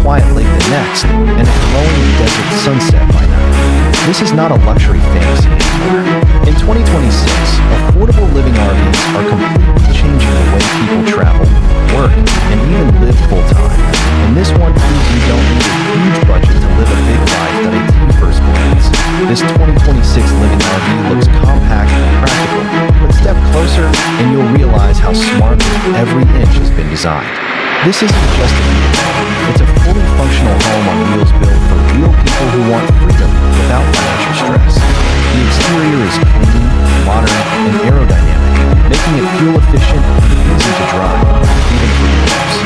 quiet lake the next, and a glowing desert sunset by night. This is not a luxury fantasy anymore. In 2026, affordable living RVs are completely changing the way people travel, work, and even live full-time. And this one proves you don't need a huge budget to live a big life that I see first glance. This 2026 living RV looks compact and practical, but step closer and you'll realize how smartly every inch has been designed. This isn't just a vehicle, it's a fully functional home on wheels built for real people who want freedom without financial stress. The exterior is clean, modern, and aerodynamic, making it fuel efficient and easy to drive, even for beginners.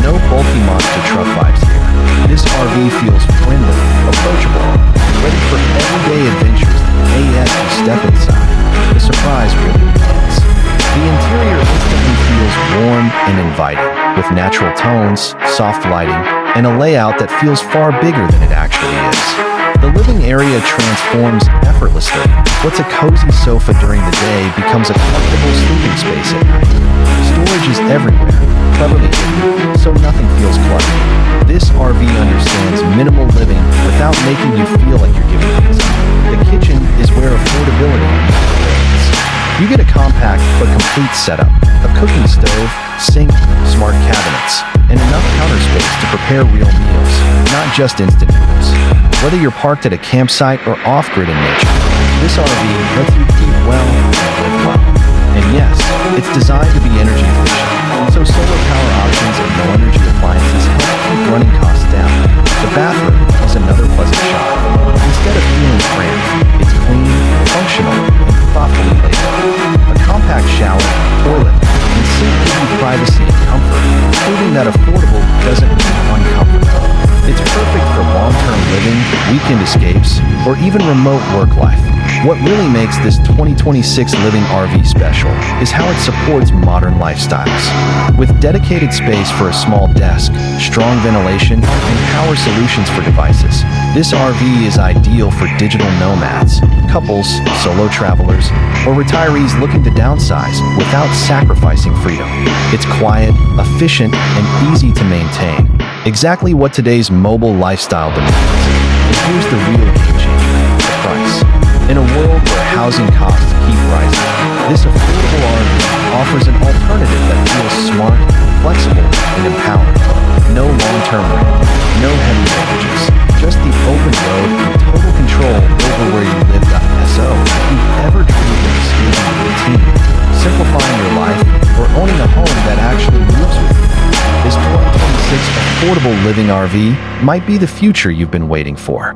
No bulky monster truck vibes here. This RV feels friendly, approachable, and ready for everyday adventures the day after you step inside. The surprise really begins. The interior instantly feels warm and inviting, with natural tones, soft lighting, and a layout that feels far bigger than it actually is. The living area transforms effortlessly. What's a cozy sofa during the day becomes a comfortable sleeping space at night. Storage is everywhere, cleverly hidden, so nothing feels cluttered. This RV understands minimal living without making you feel like you're giving things up. The kitchen is where affordability reigns. You get a compact but complete setup, a cooking stove, sink, smart cabinets, and enough counter space to prepare real meals, not just instant noodles. Whether you're parked at a campsite or off-grid in nature, this RV lets you eat well and live well. And yes, it's designed to be energy efficient, so solar power options and no-energy appliances help keep running costs down. The bathroom is another pleasant shock. Instead of feeling cramped, it's clean, functional, and thoughtfully laid out. A compact shower, toilet, and sink give you privacy and comfort, proving that affordable doesn't mean uncomfortable. It's perfect for long-term living, weekend escapes, or even remote work life. What really makes this 2026 living RV special is how it supports modern lifestyles. With dedicated space for a small desk, strong ventilation, and power solutions for devices, this RV is ideal for digital nomads, couples, solo travelers, or retirees looking to downsize without sacrificing freedom. It's quiet, efficient, and easy to maintain. Exactly what today's mobile lifestyle demands. And here's the real game changer, the price. In a world where housing costs keep rising, this affordable RV offers an alternative that feels smart, flexible, and empowering. No long-term rent, no heavy mortgages, just the open road and total control over where you live. So, if you've ever dreamed of escaping the routine, simplifying your life, or owning a home that actually moves with you, this 2026 affordable living RV might be the future you've been waiting for.